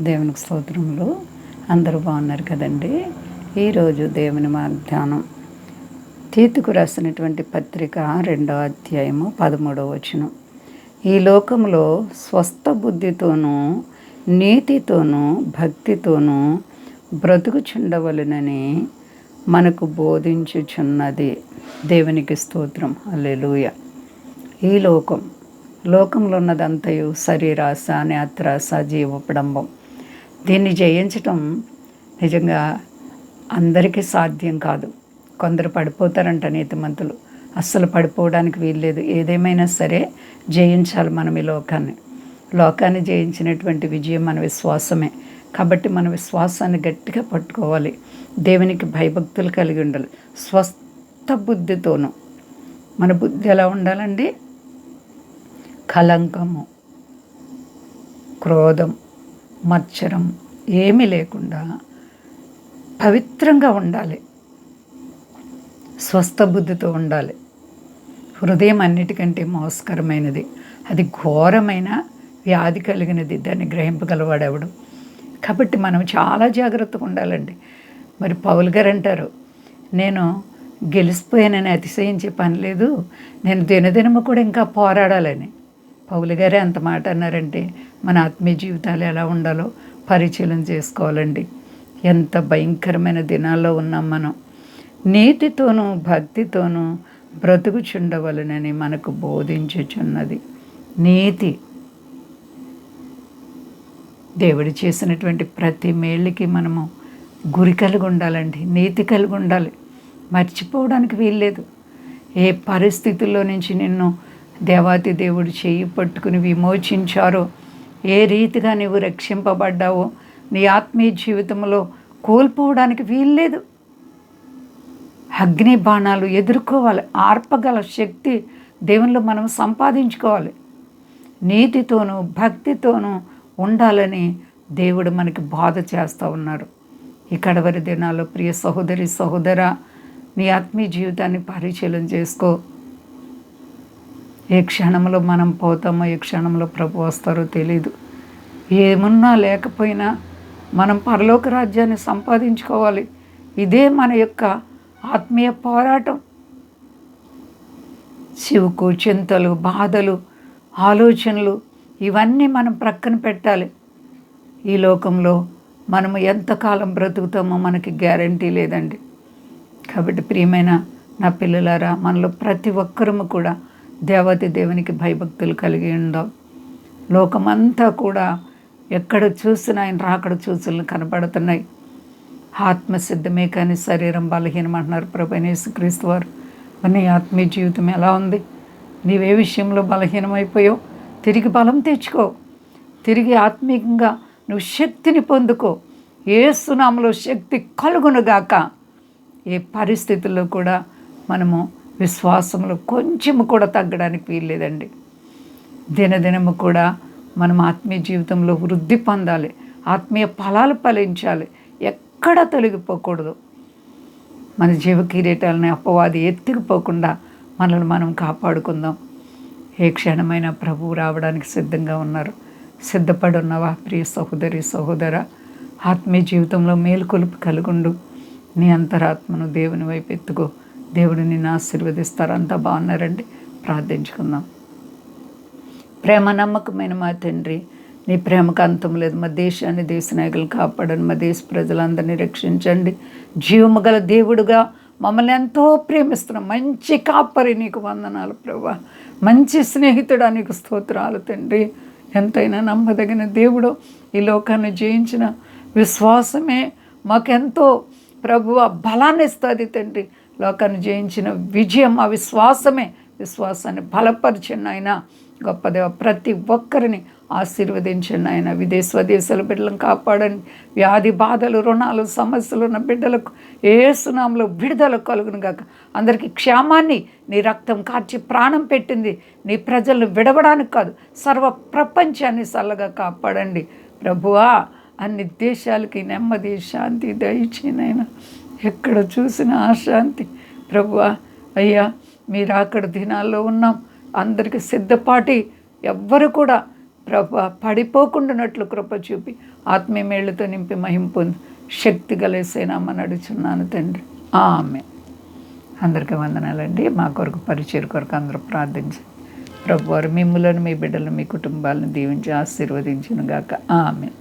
దేవునికి స్తోత్రములు. అందరూ బాగున్నారు కదండి. ఈరోజు దేవుని వాగ్దానం తీతుకు రాసినటువంటి పత్రిక 2వ అధ్యాయము 13వ వచనం. ఈ లోకంలో స్వస్థ బుద్ధితోనూ నీతితోనూ భక్తితోనూ బ్రతుకుచుండవలెనని మనకు బోధించుచున్నది. దేవునికి స్తోత్రం. హల్లెలూయా. ఈ లోకంలో ఉన్నదంతయు శరీరాశ, నేత్రాశ, జీవపడంబం. దీన్ని జయించటం నిజంగా అందరికీ సాధ్యం కాదు. కొందరు పడిపోతారంట నీతిమంతులు. అస్సలు పడిపోవడానికి వీల్లేదు. ఏదేమైనా సరే జయించాలి మనం ఈ లోకాన్ని జయించినటువంటి విజయం మన విశ్వాసమే. కాబట్టి మన విశ్వాసాన్ని గట్టిగా పట్టుకోవాలి. దేవునికి భయభక్తులు కలిగి ఉండాలి. స్వస్థ బుద్ధితోనూ. మన బుద్ధి ఎలా ఉండాలండి? కలంకము, క్రోధం, మత్సరం ఏమీ లేకుండా పవిత్రంగా ఉండాలి. స్వస్థ బుద్ధితో ఉండాలి. హృదయం అన్నిటికంటే మోసకరమైనది, అది ఘోరమైన వ్యాధి కలిగినది. దాన్ని గ్రహింపగలవాడెవడు? కాబట్టి మనం చాలా జాగ్రత్తగా ఉండాలండి. మరి పౌలు గారు అంటారు, నేను గెలిచిపోయానని అతిశయించే పని లేదు, నేను దినదినము కూడా ఇంకా పోరాడాలని. పౌలు గారే అంత మాట అన్నారంటే మన ఆత్మీయ జీవితాలు ఎలా ఉండాలో పరిశీలన చేసుకోవాలండి. ఎంత భయంకరమైన దినాల్లో ఉన్నాం మనం. నీతితోనూ భక్తితోనూ బ్రతుకుచుండవలనని మనకు బోధించుచున్నది. నీతి, దేవుడు చేసినటువంటి ప్రతి మేళ్ళకి మనము గురి కలిగి ఉండాలండి. నీతి కలిగి ఉండాలి. మర్చిపోవడానికి వీల్లేదు. ఏ పరిస్థితుల్లో నుంచి నిన్ను దేవాతి దేవుడు చేయి పట్టుకుని విమోచించారో, ఏ రీతిగా నీవు రక్షింపబడ్డావో, నీ ఆత్మీయ జీవితంలో కోల్పోవడానికి వీల్లేదు. అగ్ని బాణాలు ఎదుర్కోవాలి. ఆర్పగల శక్తి దేవునిలో మనం సంపాదించుకోవాలి. నీతితోనూ భక్తితోనూ ఉండాలని దేవుడు మనకి బోధ చేస్తూ ఉన్నారు. ఈ కడవరి దినాల్లో ప్రియ సహోదరి సహోదరా, నీ ఆత్మీయ జీవితాన్ని పరిశీలన చేసుకో. ఏ క్షణంలో మనం పోతామో, ఏ క్షణంలో ప్రభు వస్తారో తెలీదు. ఏమున్నా లేకపోయినా మనం పరలోక రాజ్యాన్ని సంపాదించుకోవాలి. ఇదే మన యొక్క ఆత్మీయ పోరాటం. చివుకు, చింతలు, బాధలు, ఆలోచనలు ఇవన్నీ మనం ప్రక్కన పెట్టాలి. ఈ లోకంలో మనము ఎంతకాలం బ్రతుకుతామో మనకి గ్యారంటీ లేదండి. కాబట్టి ప్రియమైన నా పిల్లలారా, మనలో ప్రతి ఒక్కరము కూడా దేవతి దేవునికి భయభక్తులు కలిగి ఉందాం. లోకమంతా కూడా ఎక్కడ చూసినా ఆయన రాకడ సూచనలు కనపడుతున్నాయి. ఆత్మసిద్ధమే కానీ శరీరం బలహీనమంటున్నారు ప్రభు యేసుక్రీస్తు వారు. నీ ఆత్మీయ జీవితం ఎలా ఉంది? నీవే విషయంలో బలహీనమైపోయావు? తిరిగి బలం తెచ్చుకో. తిరిగి ఆత్మీయంగా నువ్వు శక్తిని పొందుకో. యేసు నామములో శక్తి కలుగునుగాక. ఏ పరిస్థితుల్లో కూడా మనము విశ్వాసంలో కొంచెము కూడా తగ్గడానికి వీల్లేదండి. దినదినము కూడా మనం ఆత్మీయ జీవితంలో వృద్ధి పొందాలి. ఆత్మీయ ఫలాలు ఫలించాలి. ఎక్కడ తొలగిపోకూడదు. మన జీవ కిరీటాలని అపవాది ఎత్తుకుపోకుండా మనల్ని మనం కాపాడుకుందాం. ఏ క్షణమైనా ప్రభువు రావడానికి సిద్ధంగా ఉన్నారు. సిద్ధపడి ఉన్నవా ప్రియ సహోదరి సహోదర? ఆత్మీయ జీవితంలో మేలుకొలుపు కలుగుండు. నీ అంతరాత్మను దేవుని వైపు ఎత్తుకో. దేవుడు నిన్ను ఆశీర్వదిస్తారు. అంతా బాగున్నారండి. ప్రార్థించుకుందాం. ప్రేమ నమ్మకమైన మా తండ్రి, నీ ప్రేమకు అంతం లేదు. మా దేశాన్ని, దేశ నాయకులు కాపాడండి. మా దేశ ప్రజలందరినీ రక్షించండి. జీవము గల దేవుడుగా మమ్మల్ని ఎంతో ప్రేమిస్తున్నాం. మంచి కాపరి, నీకు వందనాలు ప్రభువా. మంచి స్నేహితుడా, నీకు స్తోత్రాలు తండ్రి. ఎంతైనా నమ్మదగిన దేవుడు. ఈ లోకాన్ని జయించిన విశ్వాసమే మాకెంతో ప్రభువ బలాన్ని ఇస్తుంది తండ్రి. లోకాన్ని జయించిన విజయం ఆ విశ్వాసమే. విశ్వాసాన్ని బలపరిచండి ఆయన. గొప్ప దేవ, ప్రతి ఒక్కరిని ఆశీర్వదించండి ఆయన. స్వదేశాల బిడ్డలను కాపాడండి. వ్యాధి బాధలు, రుణాలు, సమస్యలు ఉన్న బిడ్డలకు యేసు నామములో విడుదల కలుగును గాక. అందరికీ క్షేమాన్ని నీ రక్తం కార్చి ప్రాణం పెట్టింది నీ ప్రజలను విడవడానికి కాదు, సర్వ ప్రపంచాన్ని చల్లగా కాపాడండి ప్రభువా. అన్ని దేశాలకి నెమ్మది, శాంతి దయచేయనైనా. ఎక్కడ చూసినా అశాంతి ప్రభువా. అయ్యా, మీరు అక్కడ దినాల్లో ఉన్నాం. అందరికీ సిద్ధపాటి, ఎవ్వరు కూడా ప్రభా పడిపోకుండానట్లు కృప చూపి ఆత్మీయ మేళ్లతో నింపి మహిమ పొంది శక్తి కలిసేనామని అడుగుచున్నాను తండ్రి. ఆమేన్. అందరికీ వందనాలండి. మా కొరకు పరిచయం కొరకు అందరూ ప్రార్థించండి. ప్రభువారు మిమ్ములను, మీ బిడ్డలను, మీ కుటుంబాలను దీవించి ఆశీర్వదించును గాక. ఆమేన్.